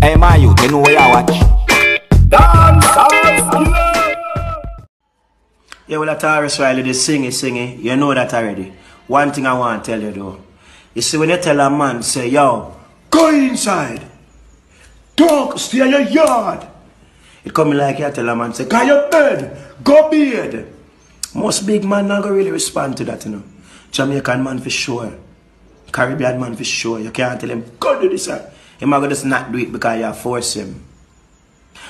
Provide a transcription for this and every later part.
Hey, my youth, you know where I watch? Dancehall. Yeah, well, Tarrus Riley, the singing, you know that already. One thing I want to tell you though. You see, when you tell a man, say, yo, go inside. Don't stay in your yard. It coming like you tell a man, say, go your bed. Go bed. Most big man not gonna really respond to that, you know. Jamaican man for sure. Caribbean man for sure. You can't tell him, go do this, sir. He might just not do it because you force him.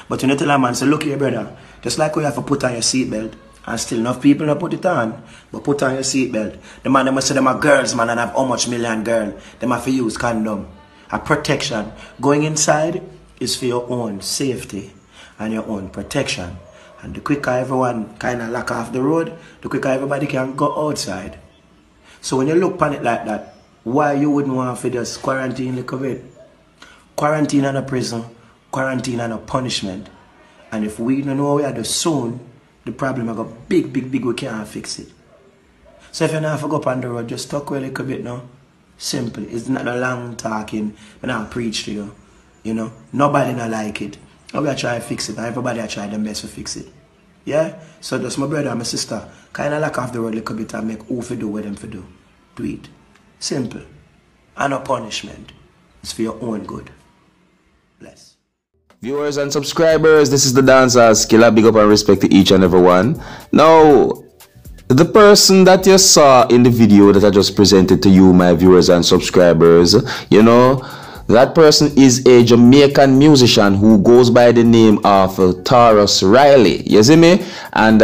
But when you tell a man, say, look here, brother, just like we have to put on your seatbelt, and still enough people don't put it on, but put on your seatbelt. The man, they must say them are girls, man, and have how much million girl. They have to use condom. A protection. Going inside is for your own safety and your own protection. And the quicker everyone kind of lock off the road, the quicker everybody can go outside. So when you look upon it like that, why you wouldn't want to just quarantine the COVID? Quarantine and a prison, quarantine and a punishment. And if we don't know where to soon, the problem I got big, we can't fix it. So if you not go up on the road, just talk a little bit now. Simple. It's not a long talking. I don't preach to you. You know, nobody not like it. Now I try to fix it, and everybody I try their best to fix it. Yeah? So that's my brother and my sister. Kind of lock off the road a little bit and make who for do what them for do. Do it. Simple. And no punishment. It's for your own good. Bless. Viewers and subscribers, this is the Seriousskilla. Big up and respect to each and every one. Now, the person that you saw in the video that I just presented to you, my viewers and subscribers, you know, that person is a Jamaican musician who goes by the name of Tarrus Riley. You see me? And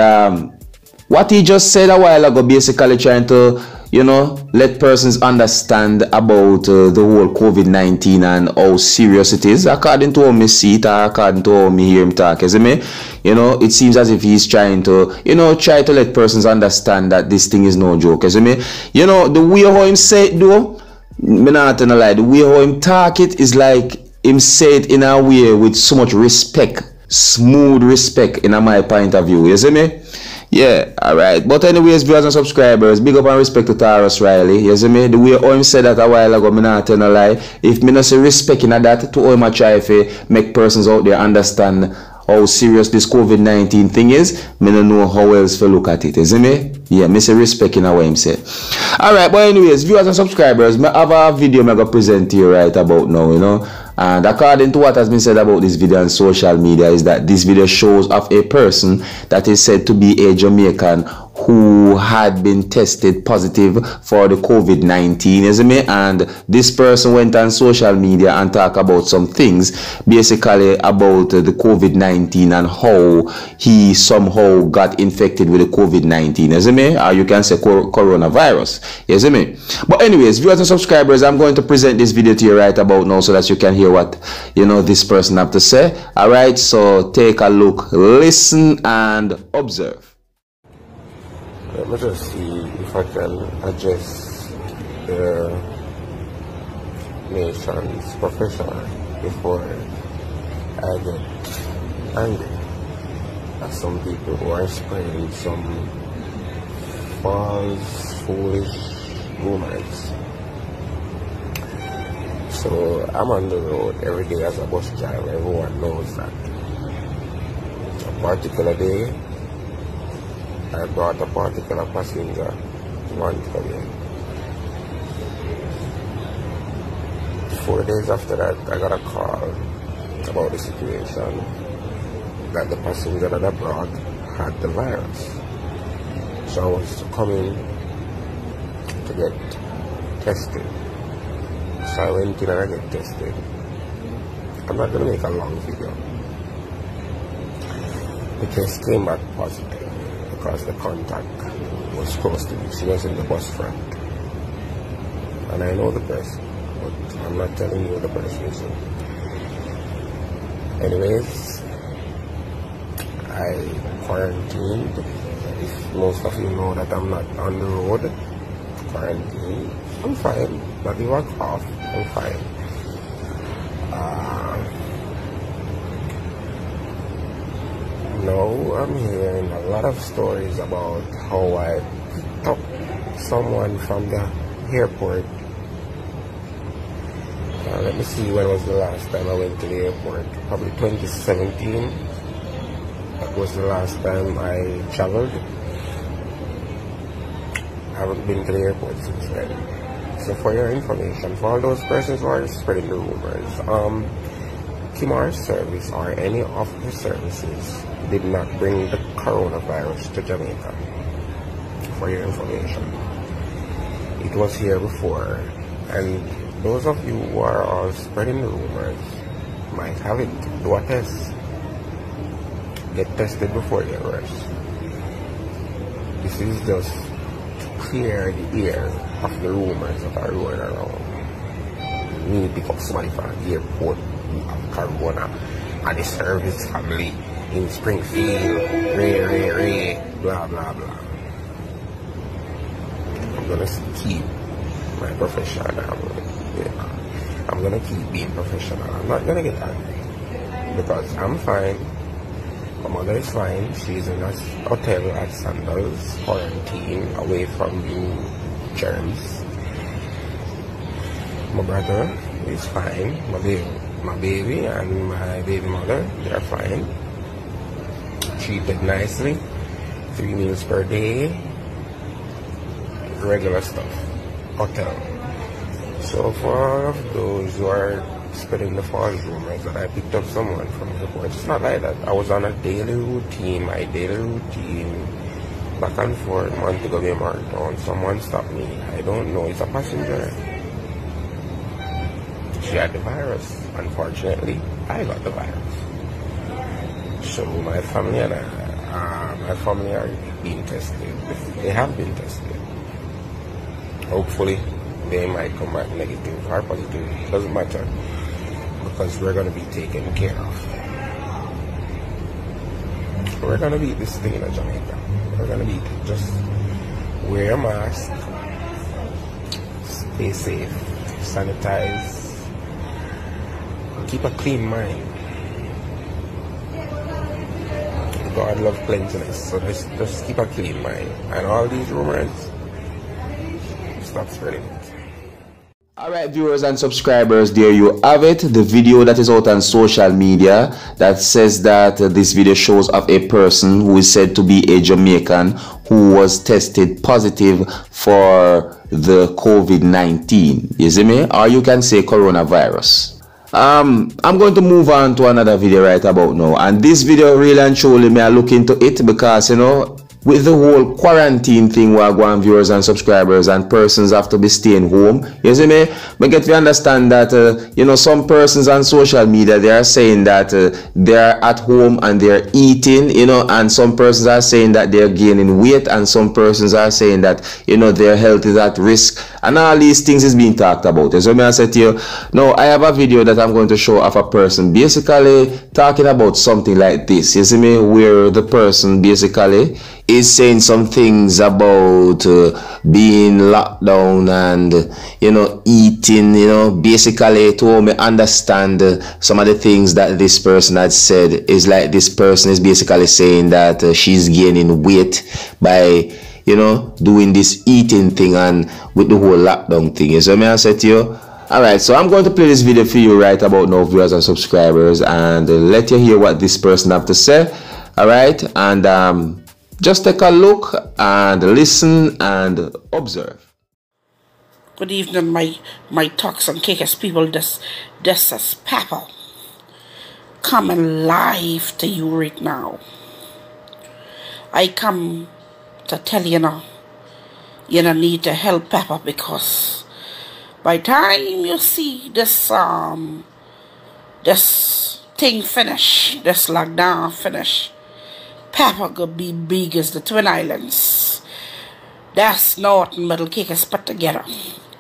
what he just said a while ago, basically trying to, you know, let persons understand about the whole COVID-19 and how serious it is, according to how me see it, according to how me hear him talk, you see me? You know, it seems as if he's trying to, you know, try to let persons understand that this thing is no joke, you see me? You know, the way how him say it though, me not gonna lie, the way how him talk it is like him say it in a way with so much respect, smooth respect in my point of view, you see me? Yeah, alright. But anyways, viewers and subscribers, big up and respect to Tarrus Riley. You see me? The way how him said that a while ago, me not tell no lie. If me not say respect in that, to how him try to make persons out there understand how serious this COVID-19 thing is, me don't know how else to look at it. You see me? Yeah, me say respect in what him say. Alright, but anyways, viewers and subscribers, me have a video me go present to you right about now, you know. And according to what has been said about this video on social media is that this video shows of a person that is said to be a Jamaican who had been tested positive for the COVID-19, isn't it? And this person went on social media and talked about some things, basically about the COVID-19 and how he somehow got infected with the COVID-19, isn't it? Or you can say coronavirus, isn't it? But anyways, viewers and subscribers, I'm going to present this video to you right about now so that you can hear what, you know, this person have to say. All right, so take a look, listen, and observe. Let me just see if I can address the nation's professional before I get angry at some people who are spreading some false, foolish rumors. So I'm on the road every day as a bus driver. Everyone knows that. A particular day, I brought a particular passenger one today. 4 days after that, I got a call about the situation that the passenger that I brought had the virus. So I was coming to get tested. So I went in and I get tested. I'm not going to make a long video. The test came back positive, because the contact was supposed to be. She was in the bus front. And I know the person, but I'm not telling you the person is. Anyways, I quarantined. If most of you know that I'm not on the road, quarantined. I'm fine. Not even a cough. I'm fine. Now I'm hearing a lot of stories about how I picked up someone from the airport. let me see when was the last time I went to the airport. Probably 2017. That was the last time I traveled. I haven't been to the airport since then. So for your information, for all those persons who are spreading the rumors, Kimar's service or any of the services did not bring the coronavirus to Jamaica. For your information, it was here before, and those of you who are all spreading the rumors might have it. Do a test. Get tested before you rush. This is just to clear the air of the rumors that are going around. We pick up somebody from the airport of Corona and the service family in Springfield, blah blah blah. I'm gonna keep my profession. I'm gonna keep being professional. I'm not gonna get angry because I'm fine. My mother is fine. She's in a hotel at Sandals, quarantine, away from you germs. My brother is fine. My baby and my baby mother, they're fine. Treated nicely. 3 meals per day. Regular stuff. Hotel. So for all of those who are spreading the false rumors that I picked up someone from the airport, it's not like that. I was on a daily routine, my daily routine, back and forth, Montego Bay Marathon. Someone stopped me. I don't know. It's a passenger. She had the virus. Unfortunately, I got the virus. So my family and my family are being tested. They have been tested. Hopefully, they might come back negative or positive. It doesn't matter, because we're going to be taken care of. We're going to beat this thing in Jamaica. We're going to beat it. Just wear a mask, stay safe, sanitize, keep a clean mind. God loves cleanliness, so just keep a clean mind. And all these rumors, stop spreading it. Alright, viewers and subscribers, there you have it, the video that is out on social media that says that this video shows of a person who is said to be a Jamaican who was tested positive for the COVID-19, you see me? Or you can say coronavirus. I'm going to move on to another video right about now, and this video really and truly may I look into it because, you know, with the whole quarantine thing we're going, viewers and subscribers, and persons have to be staying home, you see me? We get to understand that you know, some persons on social media, they are saying that they're at home and they're eating, you know, and some persons are saying that they're gaining weight, and some persons are saying that, you know, their health is at risk, and all these things is being talked about. So me I said to you, now I have a video that I'm going to show of a person basically talking about something like this, you see me, where the person basically is saying some things about being locked down and, you know, eating, you know, basically to me understand some of the things that this person had said is like this person is basically saying that she's gaining weight by, you know, doing this eating thing and with the whole lockdown thing. So may I say to you, alright, so I'm going to play this video for you right about now, viewers and subscribers, and let you hear what this person have to say. Alright, and just take a look and listen and observe. Good evening, my talks and cakes people. This is Papa coming live to you right now. I come to tell you now, you don't need to help Papa, because by the time you see this thing finish, this lockdown finish, Papa could be big as the Twin Islands. That's North and Middle Cakes put together.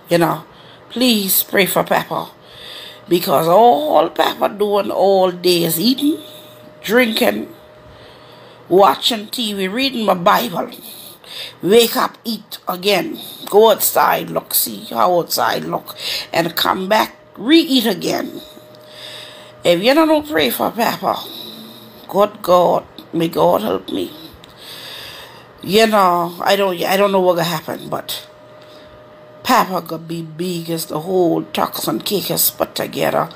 You know, please pray for Papa, because all Papa doing all day is eating, drinking, watching TV, reading my Bible. Wake up, eat again, go outside, look, see how outside look, and come back, re-eat again. If you don't pray for Papa, good God, may God help me. You know, I don't know what will happen, but Papa gonna be big as the whole Turks and Caicos put together.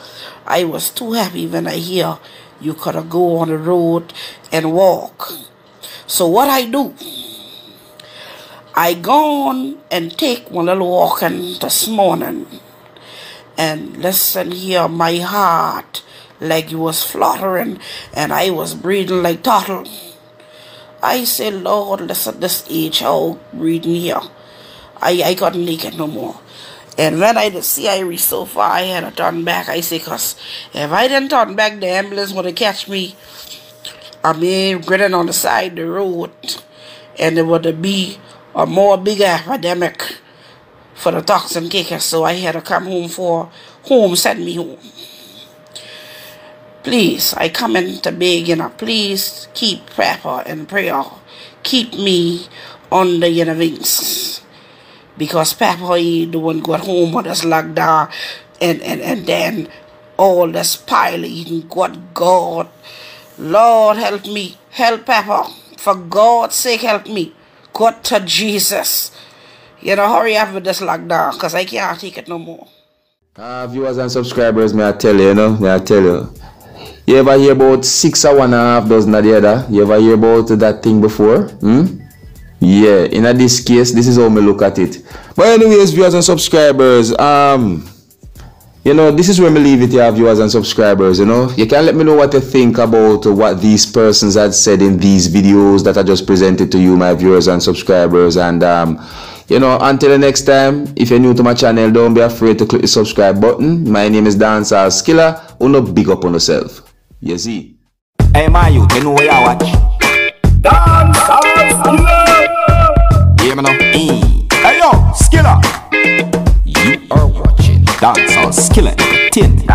I was too happy when I hear you could go on the road and walk. So what I do, I gone and take one little walking this morning. And listen here, my heart like it was fluttering and I was breathing like turtle. I said, Lord, listen, this age how breathing here. I couldn't make it no more. And when I did see I reached so far, I had to turn back. I say, cause if I didn't turn back, the ambulance would have catch me. I mean, grinning on the side of the road. And it would be a more bigger epidemic for the Turks and Caicos. So I had to come home, send me home. Please, I come in to beg, please keep Papa in prayer. Keep me under your wings. Because Papa ain't doing good home with this lockdown and then all this pile eating. Good God. Lord help me. Help Papa. For God's sake help me. God to Jesus. Hurry up with this lockdown because I can't take it no more. Viewers and subscribers, may I tell you, you ever hear about 6 or 1.5 dozen of the other? You ever hear about that thing before? Yeah, in this case, this is how me look at it. But anyways, viewers and subscribers, this is where me leave it here, viewers and subscribers, You can let me know what you think about what these persons had said in these videos that I just presented to you, my viewers and subscribers. And, until the next time, if you're new to my channel, don't be afraid to click the subscribe button. My name is Dancehall Skilla. Uno big up on yourself. You see? Hey, my youth, you know what you watch? Dancehall Skilla! Yeah, man. Hey, yo, Skilla! You are watching Dancehall Skilla Entertainment.